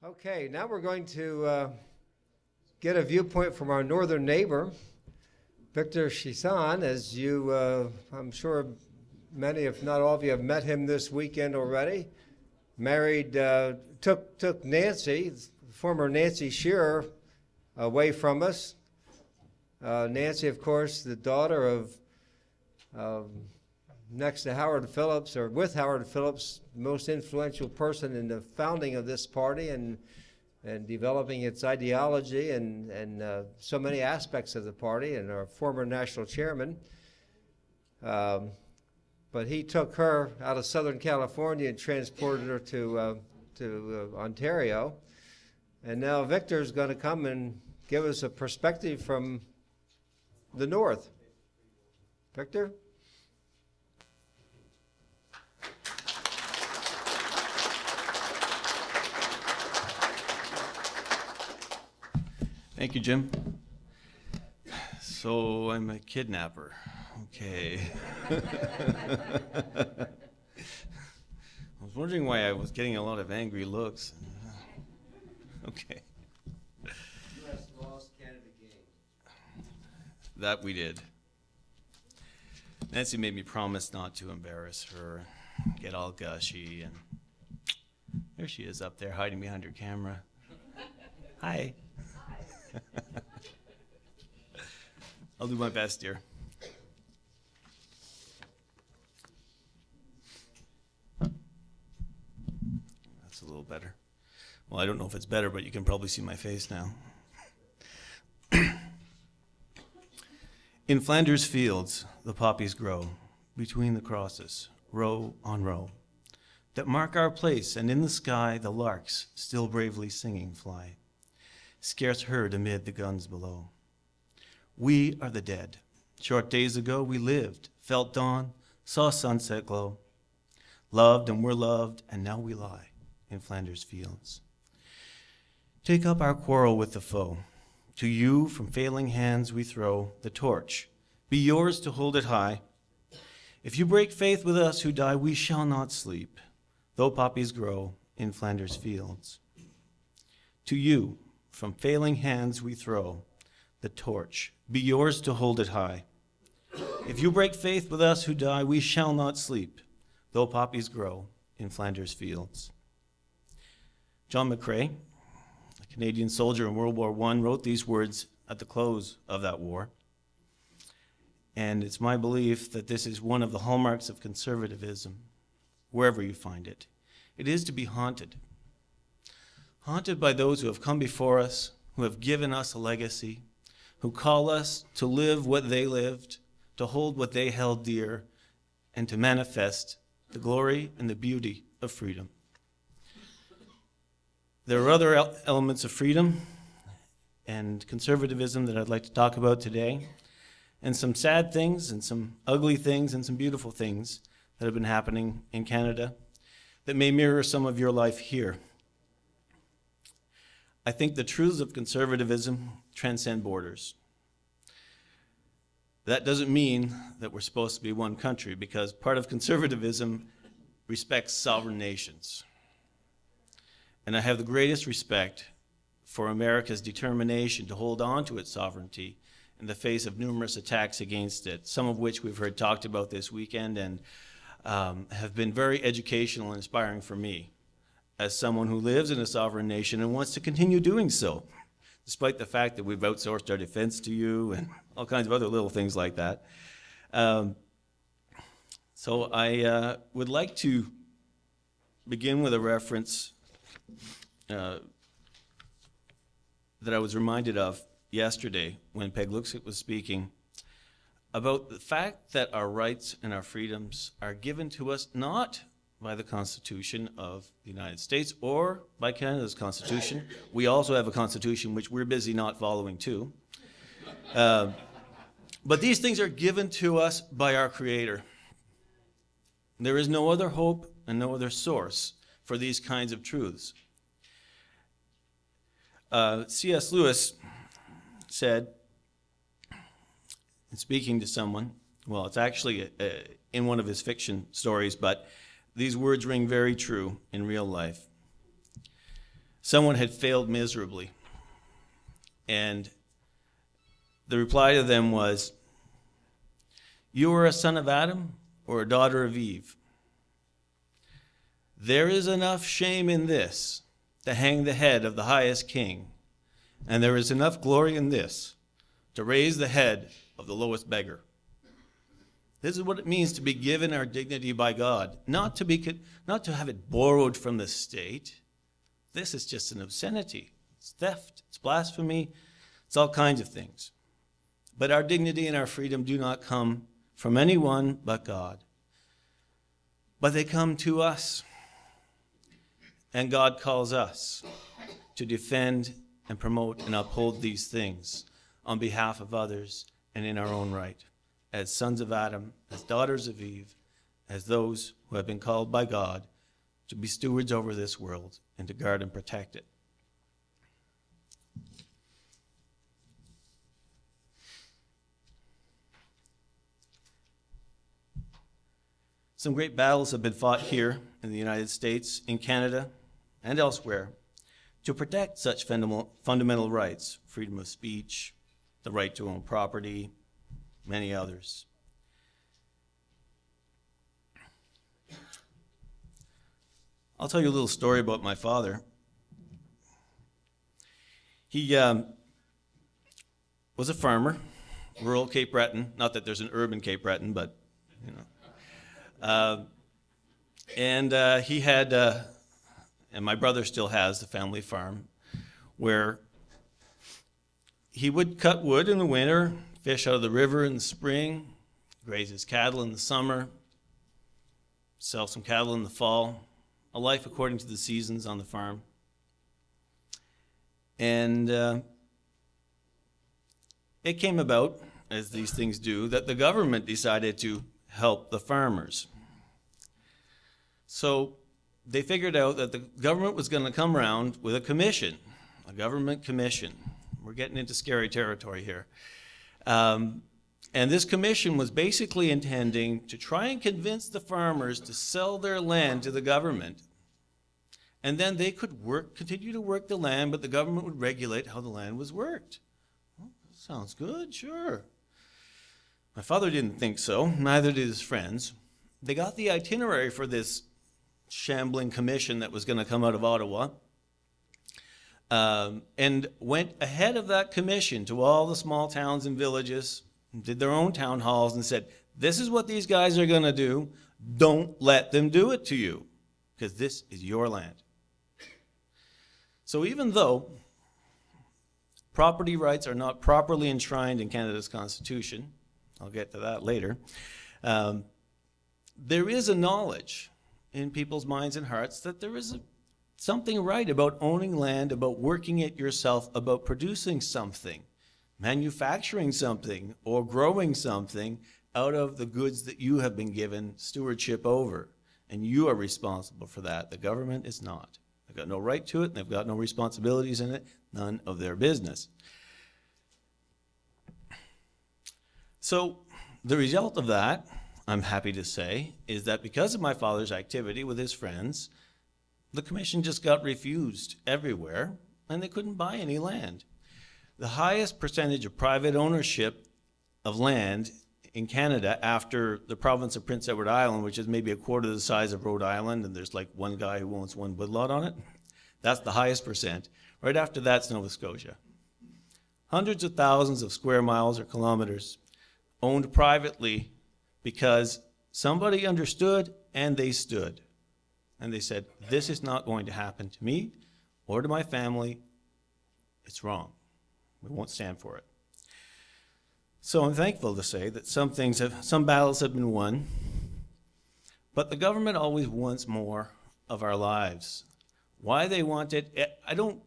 Okay, now we're going to get a viewpoint from our northern neighbor, Victor Chiasson. As you, I'm sure many, if not all of you, have met him this weekend already. Married, took Nancy, former Nancy Shearer, away from us. Nancy, of course, the daughter of next to Howard Phillips, or with Howard Phillips, most influential person in the founding of this party and developing its ideology and so many aspects of the party, and our former national chairman. But he took her out of Southern California and transported her to Ontario. And now Victor's going to come and give us a perspective from the North. Victor? Thank you, Jim. So I'm a kidnapper. Okay. I was wondering why I was getting a lot of angry looks. Okay. U.S. lost, Canada gained. That we did. Nancy made me promise not to embarrass her, get all gushy, and there she is up there hiding behind her camera. Hi. I'll do my best, dear. That's a little better. Well, I don't know if it's better, but you can probably see my face now. In Flanders fields, the poppies grow between the crosses, row on row, that mark our place, and in the sky the larks, still bravely singing, fly, scarce heard amid the guns below. We are the dead. Short days ago we lived, felt dawn, saw sunset glow, loved and were loved, and now we lie in Flanders fields. Take up our quarrel with the foe. To you from failing hands we throw the torch. Be yours to hold it high. If you break faith with us who die, we shall not sleep, though poppies grow in Flanders fields. To you from failing hands we throw the torch. Be yours to hold it high. If you break faith with us who die, we shall not sleep, though poppies grow in Flanders fields. John McCrae, a Canadian soldier in World War I, wrote these words at the close of that war. And it's my belief that this is one of the hallmarks of conservatism, wherever you find it. It is to be haunted. Haunted by those who have come before us, who have given us a legacy, who call us to live what they lived, to hold what they held dear, and to manifest the glory and the beauty of freedom. There are other elements of freedom and conservatism that I'd like to talk about today, and some sad things and some ugly things and some beautiful things that have been happening in Canada that may mirror some of your life here. I think the truths of conservatism transcend borders. That doesn't mean that we're supposed to be one country, because part of conservatism respects sovereign nations. And I have the greatest respect for America's determination to hold on to its sovereignty in the face of numerous attacks against it, some of which we've heard talked about this weekend and have been very educational and inspiring for me, as someone who lives in a sovereign nation and wants to continue doing so, despite the fact that we've outsourced our defense to you and all kinds of other little things like that. So I would like to begin with a reference that I was reminded of yesterday when Peg Luxick was speaking about the fact that our rights and our freedoms are given to us not by the Constitution of the United States or by Canada's Constitution. We also have a Constitution which we're busy not following too. But these things are given to us by our Creator. There is no other hope and no other source for these kinds of truths. C.S. Lewis said, in speaking to someone, well, it's actually in one of his fiction stories, but these words ring very true in real life. someone had failed miserably. And the reply to them was, "You are a son of Adam or a daughter of Eve. There is enough shame in this to hang the head of the highest king, and there is enough glory in this to raise the head of the lowest beggar." This is what it means to be given our dignity by God, not to have it borrowed from the state. This is just an obscenity. It's theft, it's blasphemy, it's all kinds of things. But our dignity and our freedom do not come from anyone but God. But they come to us. And God calls us to defend and promote and uphold these things on behalf of others and in our own right, as sons of Adam, as daughters of Eve, as those who have been called by God to be stewards over this world and to guard and protect it. Some great battles have been fought here in the United States, in Canada, and elsewhere to protect such fundamental rights: freedom of speech, the right to own property, many others. I'll tell you a little story about my father. He was a farmer, rural Cape Breton. Not that there's an urban Cape Breton, but you know. He had, and my brother still has, the family farm, where he would cut wood in the winter, fish out of the river in the spring, graze his cattle in the summer, sell some cattle in the fall, a life according to the seasons on the farm. And it came about, as these things do, that the government decided to help the farmers. So they figured out that the government was going to come around with a commission, a government commission. We're getting into scary territory here. And this commission was basically intending to try and convince the farmers to sell their land to the government. And then they could continue to work the land, but the government would regulate how the land was worked. Well, sounds good, sure. My father didn't think so, neither did his friends. They got the itinerary for this shambling commission that was going to come out of Ottawa, and went ahead of that commission to all the small towns and villages, did their own town halls and said, "This is what these guys are going to do. Don't let them do it to you, because this is your land." So even though property rights are not properly enshrined in Canada's Constitution, I'll get to that later, there is a knowledge in people's minds and hearts that there is something right about owning land, about working it yourself, about producing something, manufacturing something, or growing something out of the goods that you have been given stewardship over. And you are responsible for that. The government is not. They've got no right to it, and they've got no responsibilities in it, none of their business. So the result of that, I'm happy to say, is that because of my father's activity with his friends, the commission just got refused everywhere, and they couldn't buy any land. The highest percentage of private ownership of land in Canada after the province of Prince Edward Island, which is maybe a quarter the size of Rhode Island, and there's like one guy who owns one woodlot on it. That's the highest percent. Right after that's Nova Scotia. Hundreds of thousands of square miles or kilometers owned privately because somebody understood and they stood. And they said, this is not going to happen to me or to my family. It's wrong. We won't stand for it. So I'm thankful to say that some battles have been won, but the government always wants more of our lives. Why they want it, I don't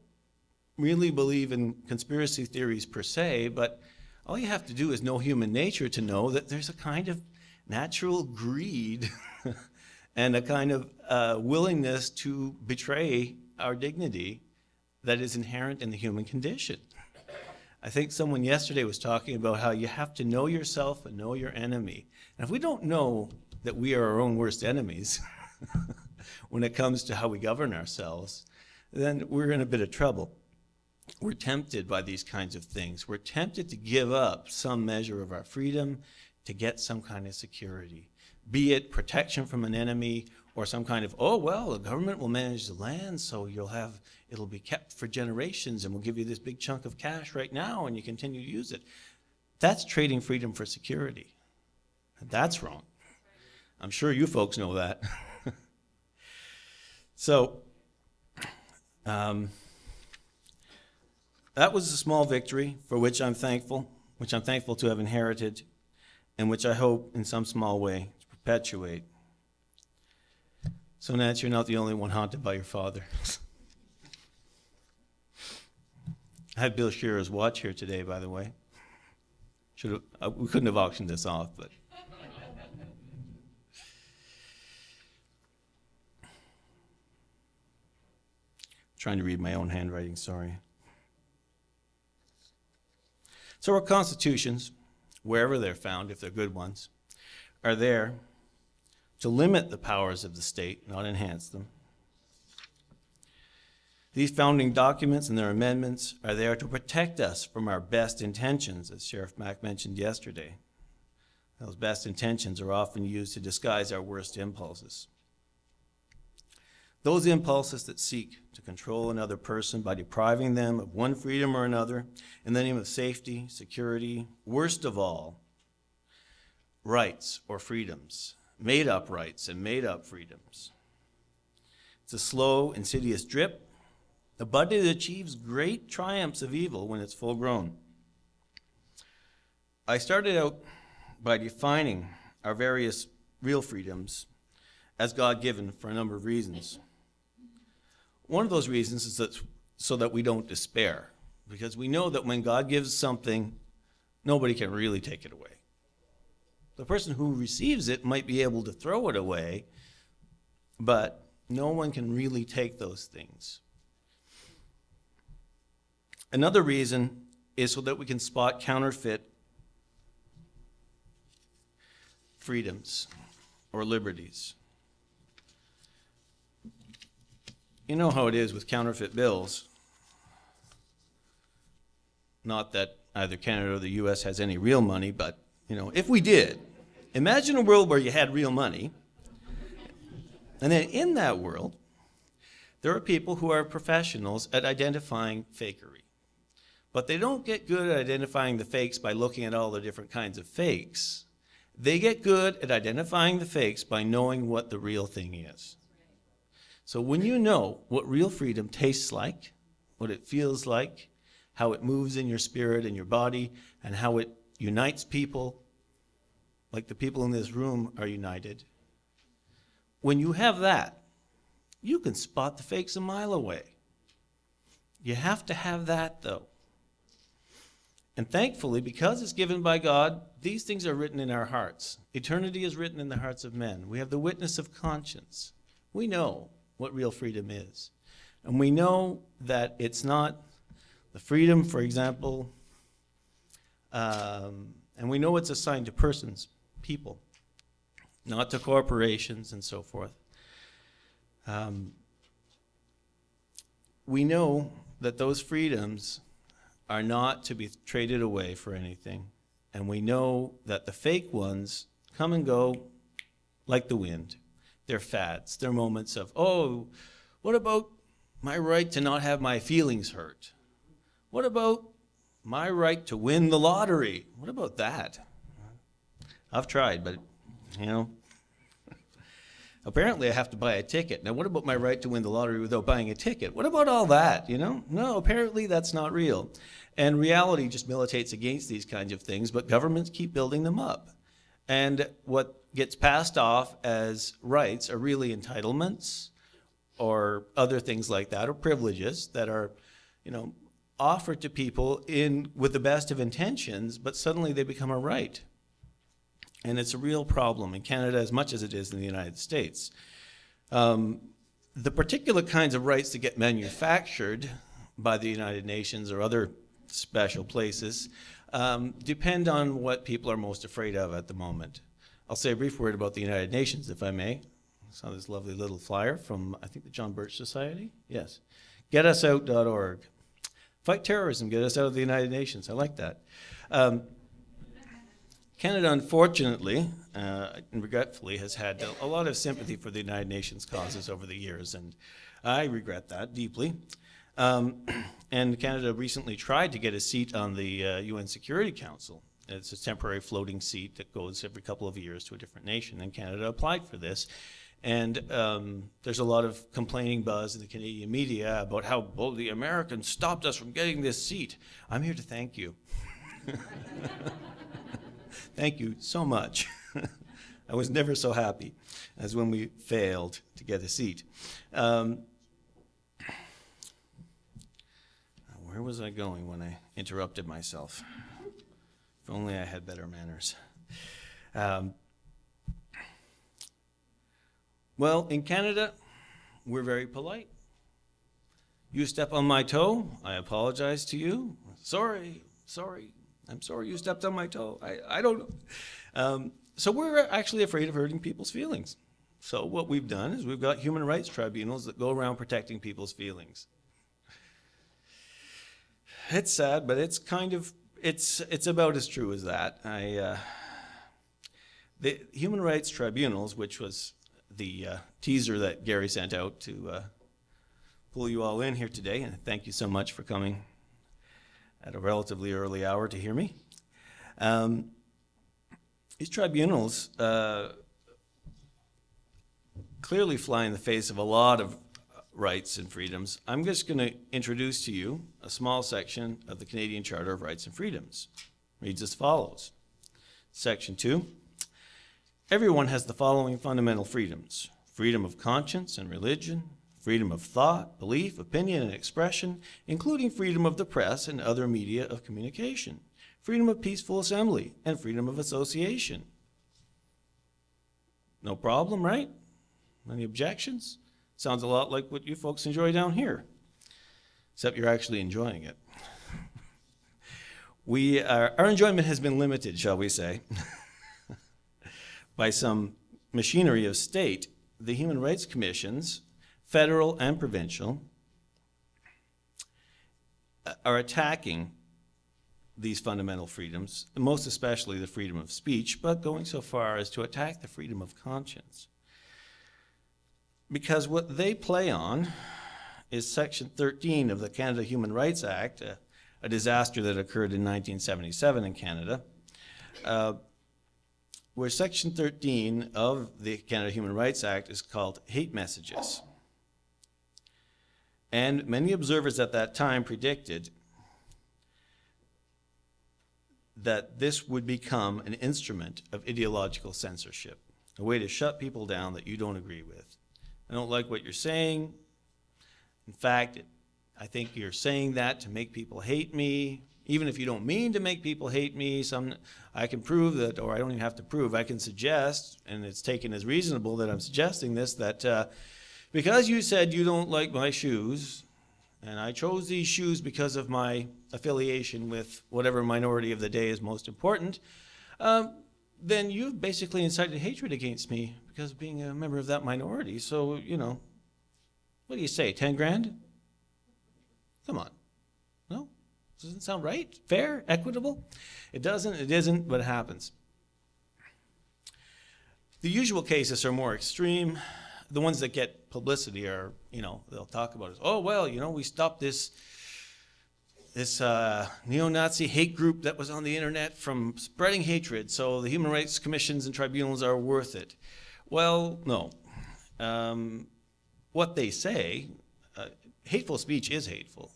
really believe in conspiracy theories per se, but all you have to do is know human nature to know that there's a kind of natural greed and a kind of willingness to betray our dignity that is inherent in the human condition. I think someone yesterday was talking about how you have to know yourself and know your enemy. And if we don't know that we are our own worst enemies when it comes to how we govern ourselves, then we're in a bit of trouble. We're tempted by these kinds of things. We're tempted to give up some measure of our freedom to get some kind of security, be it protection from an enemy or some kind of, oh, well, the government will manage the land, so it'll be kept for generations, and we'll give you this big chunk of cash right now, and you continue to use it. That's trading freedom for security. That's wrong. I'm sure you folks know that. So, that was a small victory for which I'm thankful to have inherited, and which I hope in some small way to perpetuate. So Nance, you're not the only one haunted by your father. I had Bill Shearer's watch here today, by the way. We couldn't have auctioned this off, but. Trying to read my own handwriting, sorry. So our constitutions, wherever they're found, if they're good ones, are there to limit the powers of the state, not enhance them. These founding documents and their amendments are there to protect us from our best intentions, as Sheriff Mack mentioned yesterday. Those best intentions are often used to disguise our worst impulses. Those impulses that seek to control another person by depriving them of one freedom or another in the name of safety, security, worst of all, rights or freedoms, made-up rights and made-up freedoms. It's a slow, insidious drip, but it achieves great triumphs of evil when it's full grown. I started out by defining our various real freedoms as God-given for a number of reasons. One of those reasons is that so that we don't despair, because we know that when God gives something, nobody can really take it away. The person who receives it might be able to throw it away, but no one can really take those things. Another reason is so that we can spot counterfeit freedoms or liberties. You know how it is with counterfeit bills. Not that either Canada or the US has any real money, but if we did, imagine a world where you had real money, and then in that world, there are people who are professionals at identifying fakery. But they don't get good at identifying the fakes by looking at all the different kinds of fakes. They get good at identifying the fakes by knowing what the real thing is. So when you know what real freedom tastes like, what it feels like, how it moves in your spirit and your body, and how it unites people, like the people in this room are united, when you have that, you can spot the fakes a mile away. You have to have that, though. And thankfully, because it's given by God, these things are written in our hearts. Eternity is written in the hearts of men. We have the witness of conscience. We know what real freedom is. And we know that it's not the freedom, for example, and we know it's assigned to persons, people, not to corporations and so forth. We know that those freedoms are not to be traded away for anything. And we know that the fake ones come and go like the wind. They're fads. They're moments of, oh, what about my right to not have my feelings hurt? What about my right to win the lottery? What about that? I've tried, but, apparently I have to buy a ticket. Now, what about my right to win the lottery without buying a ticket? What about all that, No, apparently that's not real. And reality just militates against these kinds of things, but governments keep building them up. And what gets passed off as rights are really entitlements or other things like that, or privileges that are, offered to people with the best of intentions, but suddenly they become a right. And it's a real problem in Canada as much as it is in the United States. The particular kinds of rights that get manufactured by the United Nations or other special places depend on what people are most afraid of at the moment. I'll say a brief word about the United Nations, if I may. I saw this lovely little flyer from, I think, the John Birch Society. Yes. Getoutsout.org. Fight terrorism, get us out of the United Nations. I like that. Canada, unfortunately, and regretfully, has had a lot of sympathy for the United Nations causes over the years, and I regret that deeply. And Canada recently tried to get a seat on the UN Security Council. It's a temporary floating seat that goes every couple of years to a different nation, and Canada applied for this. And there's a lot of complaining buzz in the Canadian media about how, well, the Americans stopped us from getting this seat. I'm here to thank you. Thank you so much. I was never so happy as when we failed to get a seat. Where was I going when I interrupted myself? If only I had better manners. Well, in Canada, we're very polite. You step on my toe, I apologize to you. Sorry, I'm sorry you stepped on my toe. I don't know. So we're actually afraid of hurting people's feelings. So what we've done is we've got human rights tribunals that go around protecting people's feelings. It's sad, but it's kind of, it's about as true as that. The human rights tribunals, which was the teaser that Gary sent out to pull you all in here today, and thank you so much for coming at a relatively early hour to hear me. These tribunals clearly fly in the face of a lot of rights and freedoms. I'm just going to introduce to you a small section of the Canadian Charter of Rights and Freedoms. It reads as follows. Section 2. Everyone has the following fundamental freedoms: freedom of conscience and religion, freedom of thought, belief, opinion, and expression, including freedom of the press and other media of communication, freedom of peaceful assembly, and freedom of association. No problem, right? Any objections? Sounds a lot like what you folks enjoy down here, except you're actually enjoying it. Our enjoyment has been limited, shall we say, by some machinery of state. The Human Rights Commissions, federal and provincial, are attacking these fundamental freedoms, most especially the freedom of speech, but going so far as to attack the freedom of conscience. Because what they play on is Section 13 of the Canada Human Rights Act, a disaster that occurred in 1977 in Canada, where Section 13 of the Canada Human Rights Act is called hate messages. And many observers at that time predicted that this would become an instrument of ideological censorship, a way to shut people down that you don't agree with. I don't like what you're saying. In fact, I think you're saying that to make people hate me. Even if you don't mean to make people hate me, I can prove that, or I don't even have to prove, I can suggest, and it's taken as reasonable that I'm suggesting this, that because you said you don't like my shoes, and I chose these shoes because of my affiliation with whatever minority of the day is most important, then you've basically incited hatred against me because of being a member of that minority. So, you know, what do you say, 10 grand? Come on. No? Doesn't sound right? Fair? Equitable? It doesn't, it isn't, but it happens. The usual cases are more extreme. The ones that get publicity are, you know, they'll talk about it. Oh, well, you know, we stopped this neo-Nazi hate group that was on the internet from spreading hatred, so the human rights commissions and tribunals are worth it. Well, no. What they say, hateful speech is hateful.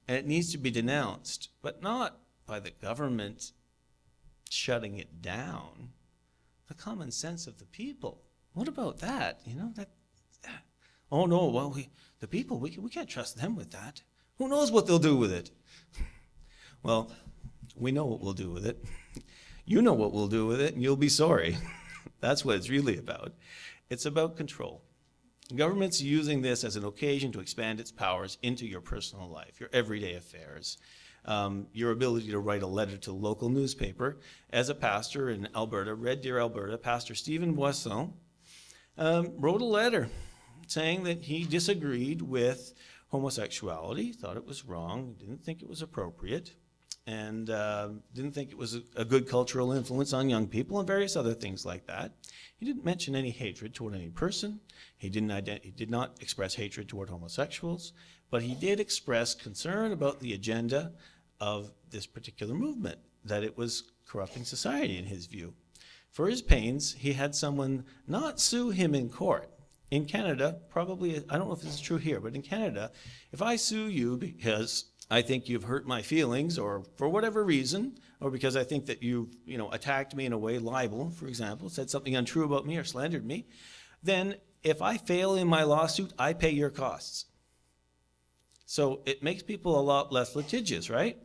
And it needs to be denounced, but not by the government shutting it down. The common sense of the people. What about that? You know, that, oh no, well, the people, we can't trust them with that. Who knows what they'll do with it? Well, we know what we'll do with it. You know what we'll do with it, and you'll be sorry. That's what it's really about. It's about control. The government's using this as an occasion to expand its powers into your personal life, your everyday affairs, your ability to write a letter to a local newspaper. As a pastor in Alberta, Red Deer, Alberta, Pastor Stephen Boisson wrote a letter saying that he disagreed with homosexuality, thought it was wrong, didn't think it was appropriate, and didn't think it was a good cultural influence on young people, and various other things like that. He didn't mention any hatred toward any person. He did not express hatred toward homosexuals, but he did express concern about the agenda of this particular movement, that it was corrupting society in his view. For his pains, he had someone not sue him in court. In Canada, probably, I don't know if this is true here, but in Canada, if I sue you because I think you've hurt my feelings, or for whatever reason, or because I think that you've attacked me in a way, libel, for example, said something untrue about me or slandered me, then if I fail in my lawsuit, I pay your costs. So it makes people a lot less litigious, right?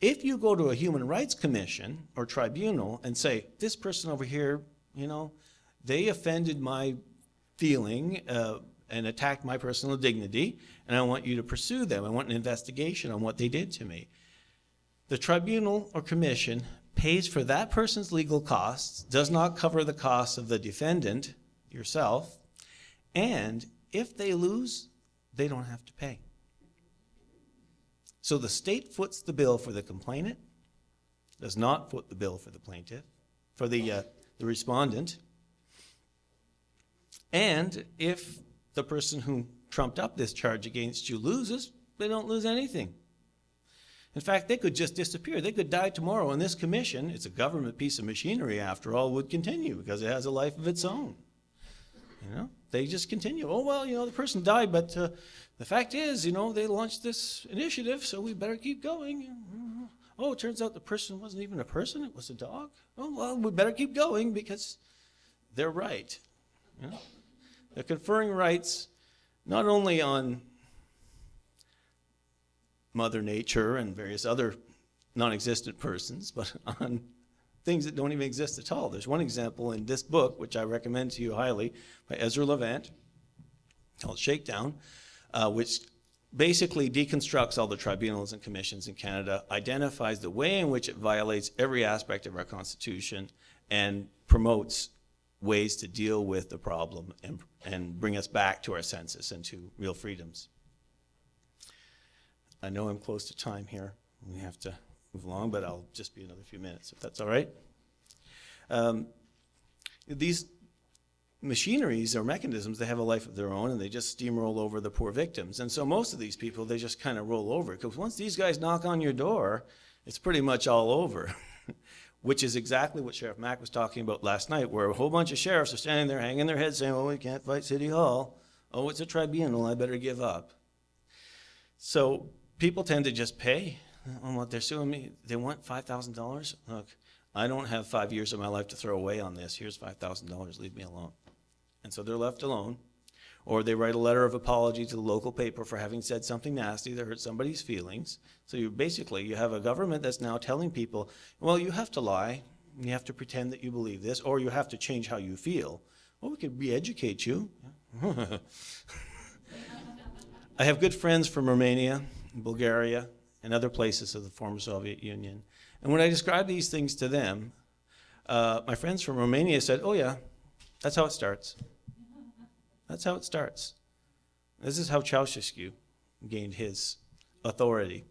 If you go to a human rights commission or tribunal and say, this person over here, they offended my feeling and attacked my personal dignity, and I want you to pursue them. I want an investigation on what they did to me. The tribunal or commission pays for that person's legal costs, does not cover the costs of the defendant, yourself, and if they lose, they don't have to pay. So the state foots the bill for the complainant, does not foot the bill for the plaintiff, for the respondent. And if the person who trumped up this charge against you loses, they don't lose anything. In fact, they could just disappear. They could die tomorrow, and this commission, it's a government piece of machinery after all, would continue because it has a life of its own. They just continue. Oh, well, the person died, but the fact is, they launched this initiative, so we better keep going. Oh, it turns out the person wasn't even a person, it was a dog. Oh, well, we better keep going because they're right. They're conferring rights not only on Mother Nature and various other non-existent persons, but on things that don't even exist at all. There's one example in this book, which I recommend to you highly, by Ezra Levant, called Shakedown, which basically deconstructs all the tribunals and commissions in Canada, identifies the way in which it violates every aspect of our Constitution, and promotes ways to deal with the problem and bring us back to our senses and to real freedoms. I know I'm close to time here. We have to move along, but I'll just be another few minutes, if that's all right. These machineries or mechanisms, they have a life of their own, and they just steamroll over the poor victims. And so most of these people, they just kind of roll over, because once these guys knock on your door, it's pretty much all over, which is exactly what Sheriff Mack was talking about last night, where a whole bunch of sheriffs are standing there hanging their heads saying, oh, we can't fight City Hall. Oh, it's a tribunal, I better give up. So people tend to just pay on what they're suing me. They want $5,000. Look, I don't have 5 years of my life to throw away on this. Here's $5,000, leave me alone. And so they're left alone. Or they write a letter of apology to the local paper for having said something nasty that hurt somebody's feelings. So you have a government that's now telling people, well, you have to lie, you have to pretend that you believe this, or you have to change how you feel. Well, we could re-educate you. I have good friends from Romania, Bulgaria, and other places of the former Soviet Union. And when I described these things to them, my friends from Romania said, oh yeah, that's how it starts. That's how it starts. This is how Ceausescu gained his authority.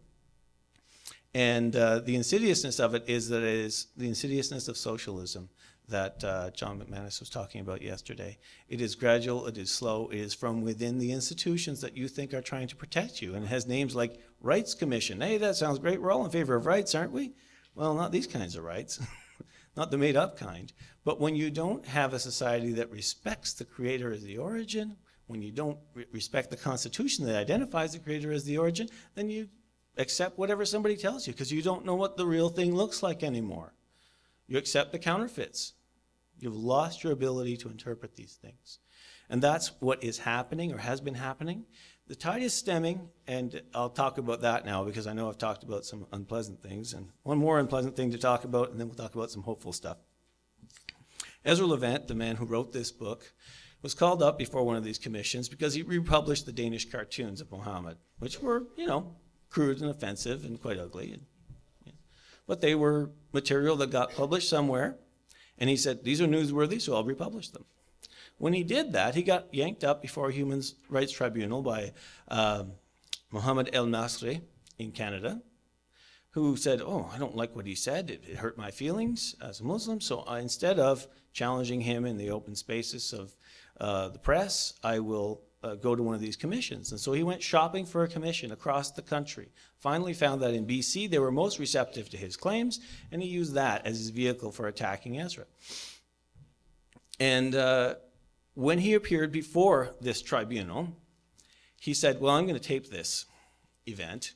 And the insidiousness of it is that it is the insidiousness of socialism that John McManus was talking about yesterday. It is gradual, it is slow, it is from within the institutions that you think are trying to protect you. And it has names like Rights Commission. Hey, that sounds great. We're all in favor of rights, aren't we? Well, not these kinds of rights, not the made up kind. But when you don't have a society that respects the creator as the origin, when you don't respect the Constitution that identifies the creator as the origin, then you accept whatever somebody tells you because you don't know what the real thing looks like anymore. You accept the counterfeits. You've lost your ability to interpret these things. And that's what is happening or has been happening. The tide is stemming, and I'll talk about that now because I know I've talked about some unpleasant things, and one more unpleasant thing to talk about, and then we'll talk about some hopeful stuff. Ezra Levant, the man who wrote this book, was called up before one of these commissions because he republished the Danish cartoons of Muhammad, which were, crude and offensive and quite ugly. But they were material that got published somewhere, and he said, these are newsworthy, so I'll republish them. When he did that, he got yanked up before a human rights tribunal by Mohammed El Nasri in Canada, who said, oh, I don't like what he said. It hurt my feelings as a Muslim. So instead of challenging him in the open spaces of the press, I will go to one of these commissions. And so he went shopping for a commission across the country, finally found that in BC they were most receptive to his claims, and he used that as his vehicle for attacking Ezra. And when he appeared before this tribunal, he said, well, I'm going to tape this event,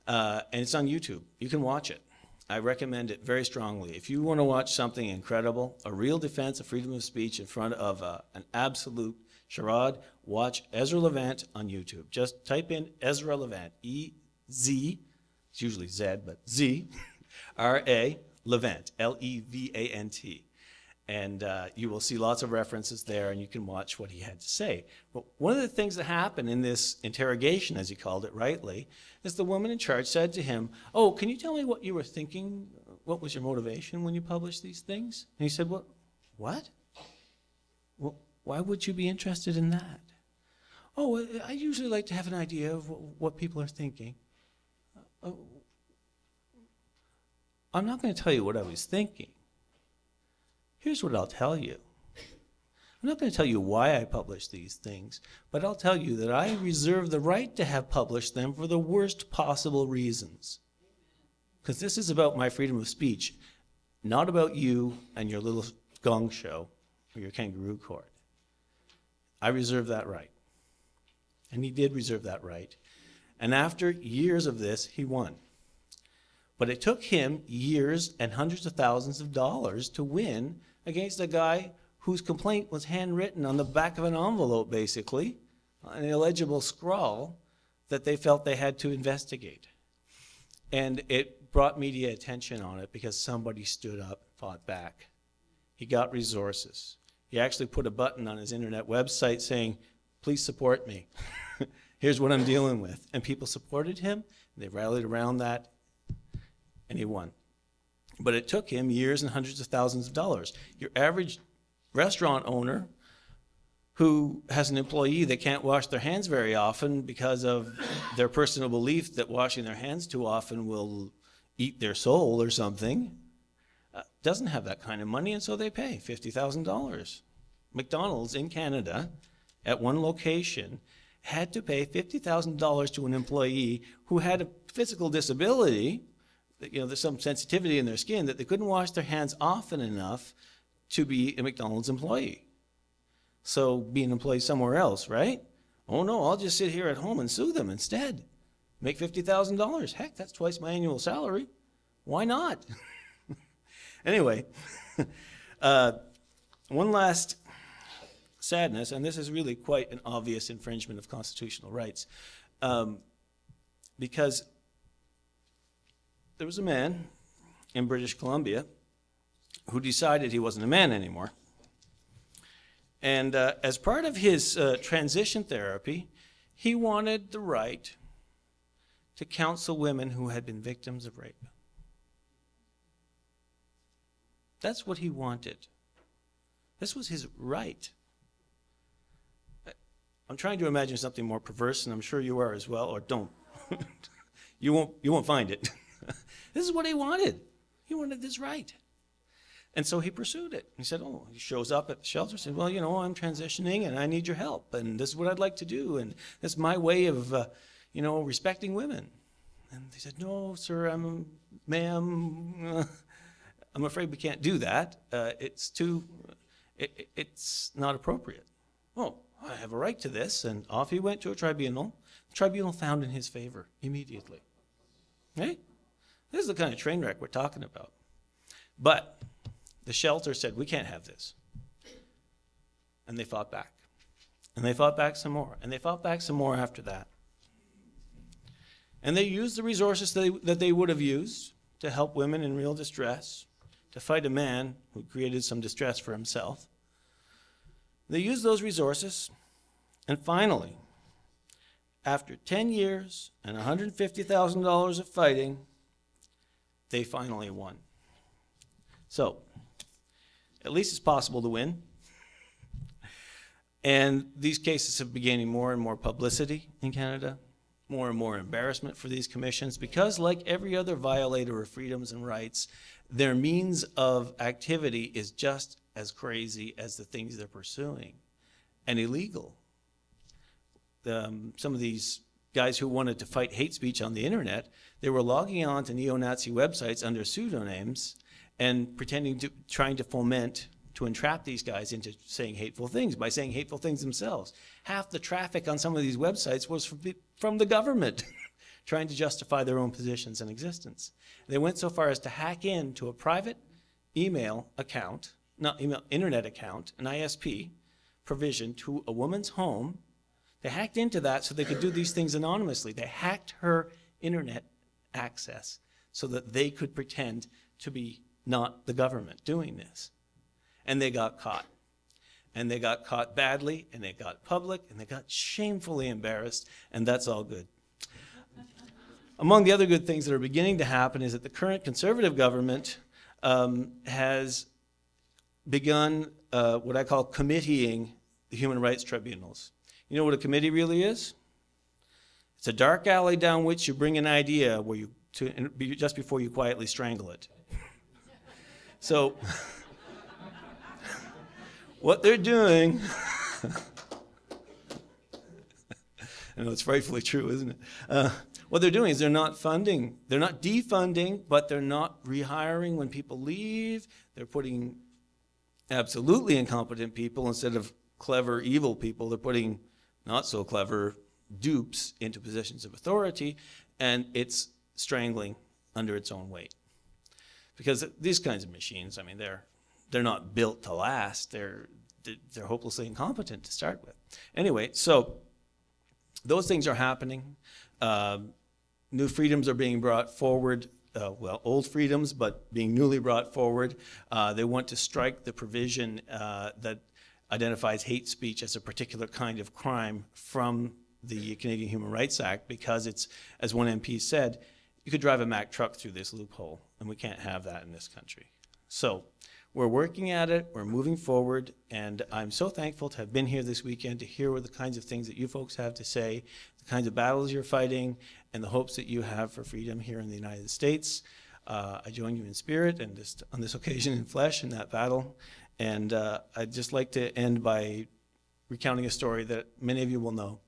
and it's on YouTube. You can watch it. I recommend it very strongly. If you want to watch something incredible, a real defense of freedom of speech in front of an absolute charade, watch Ezra Levant on YouTube. Just type in Ezra Levant, E-Z, it's usually Z, but Z, R-A, Levant, L-E-V-A-N-T. And you will see lots of references there, and you can watch what he had to say. But one of the things that happened in this interrogation, as he called it rightly, is the woman in charge said to him, oh, can you tell me what you were thinking? What was your motivation when you published these things? And he said, well, what? Well, why would you be interested in that? Oh, I usually like to have an idea of what people are thinking. I'm not going to tell you what I was thinking. Here's what I'll tell you. I'm not going to tell you why I published these things, but I'll tell you that I reserve the right to have published them for the worst possible reasons. Because this is about my freedom of speech, not about you and your little gong show or your kangaroo court. I reserve that right. And he did reserve that right. And after years of this, he won. But it took him years and hundreds of thousands of dollars to win against a guy whose complaint was handwritten on the back of an envelope, basically, an illegible scrawl that they felt they had to investigate. And it brought media attention on it because somebody stood up and fought back. He got resources. He actually put a button on his internet website saying, please support me. Here's what I'm dealing with. And people supported him, and they rallied around that, and he won. But it took him years and hundreds of thousands of dollars. Your average restaurant owner who has an employee that can't wash their hands very often because of their personal belief that washing their hands too often will eat their soul or something, doesn't have that kind of money, and so they pay $50,000. McDonald's in Canada, at one location, had to pay $50,000 to an employee who had a physical disability. You know, there's some sensitivity in their skin that they couldn't wash their hands often enough to be a McDonald's employee. So be an employee somewhere else, right? Oh no, I'll just sit here at home and sue them instead. Make $50,000. Heck, that's twice my annual salary. Why not? Anyway, one last sadness, and this is really quite an obvious infringement of constitutional rights, because there was a man in British Columbia who decided he wasn't a man anymore. And as part of his transition therapy, he wanted the right to counsel women who had been victims of rape. That's what he wanted. This was his right. I'm trying to imagine something more perverse, and I'm sure you are as well, or don't. You won't find it. This is what he wanted. He wanted this right. And so he pursued it. He said, oh, he shows up at the shelter, said, well, you know, I'm transitioning and I need your help, and this is what I'd like to do, and that's my way of, you know, respecting women. And they said, no, sir, ma'am, I'm afraid we can't do that. It's not appropriate. Oh, I have a right to this, and off he went to a tribunal. The tribunal found in his favor immediately. Right? This is the kind of train wreck we're talking about. But the shelter said, we can't have this. And they fought back. And they fought back some more. And they fought back some more after that. And they used the resources that they would have used to help women in real distress, to fight a man who created some distress for himself. They used those resources, and finally, after 10 years and $150,000 of fighting, they finally won. So, at least it's possible to win. And these cases have been gaining more and more publicity in Canada, more and more embarrassment for these commissions, because like every other violator of freedoms and rights, their means of activity is just as crazy as the things they're pursuing, and illegal. Some of these guys who wanted to fight hate speech on the internet, they were logging on to neo-Nazi websites under pseudonyms and trying to foment, to entrap these guys into saying hateful things by saying hateful things themselves. Half the traffic on some of these websites was from the government trying to justify their own positions and existence. They went so far as to hack into a private email account, not email, internet account, an ISP provision to a woman's home. They hacked into that so they could do these things anonymously. They hacked her internet access so that they could pretend to be not the government doing this. And they got caught. And they got caught badly, and they got public, and they got shamefully embarrassed, and that's all good. Among the other good things that are beginning to happen is that the current Conservative government has begun what I call committeeing the human rights tribunals. You know what a committee really is? It's a dark alley down which you bring an idea just before you quietly strangle it. So what they're doing, I know it's frightfully true, isn't it? What they're doing is they're not defunding, but they're not rehiring when people leave. They're putting absolutely incompetent people instead of clever, evil people. They're putting not so clever dupes into positions of authority, and it's strangling under its own weight. Because these kinds of machines, I mean, they're not built to last. They're hopelessly incompetent to start with. Anyway, so those things are happening. New freedoms are being brought forward. Well, old freedoms, but being newly brought forward. They want to strike the provision that identifies hate speech as a particular kind of crime from the Canadian Human Rights Act, because it's, as one MP said, you could drive a Mack truck through this loophole, and we can't have that in this country. So we're working at it, we're moving forward, and I'm so thankful to have been here this weekend to hear what the kinds of things that you folks have to say, the kinds of battles you're fighting, and the hopes that you have for freedom here in the United States. I join you in spirit and just on this occasion in flesh in that battle. And I'd just like to end by recounting a story that many of you will know.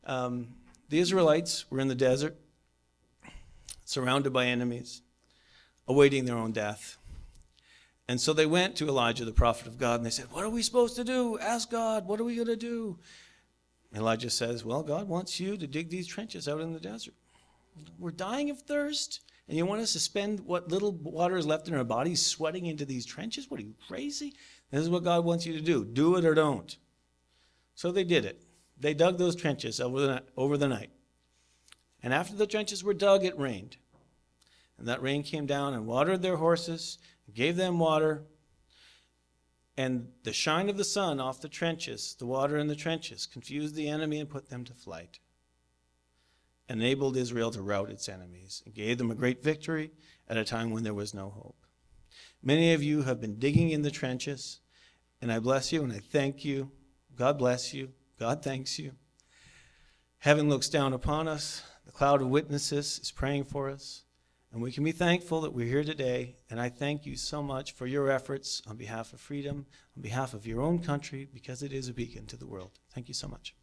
The Israelites were in the desert, surrounded by enemies, awaiting their own death. And so they went to Elijah, the prophet of God, and they said, "What are we supposed to do? Ask God, what are we going to do?" Elijah says, "Well, God wants you to dig these trenches out in the desert. We're dying of thirst, and you want us to spend what little water is left in our bodies sweating into these trenches? What, are you crazy? This is what God wants you to do. Do it or don't." So they did it. They dug those trenches over the night. And after the trenches were dug, it rained. And that rain came down and watered their horses, gave them water. And the shine of the sun off the trenches, the water in the trenches, confused the enemy and put them to flight. Enabled Israel to rout its enemies and gave them a great victory at a time when there was no hope. Many of you have been digging in the trenches, and I bless you and I thank you. God bless you. God thanks you. Heaven looks down upon us. The cloud of witnesses is praying for us. And we can be thankful that we're here today. And I thank you so much for your efforts on behalf of freedom, on behalf of your own country, because it is a beacon to the world. Thank you so much.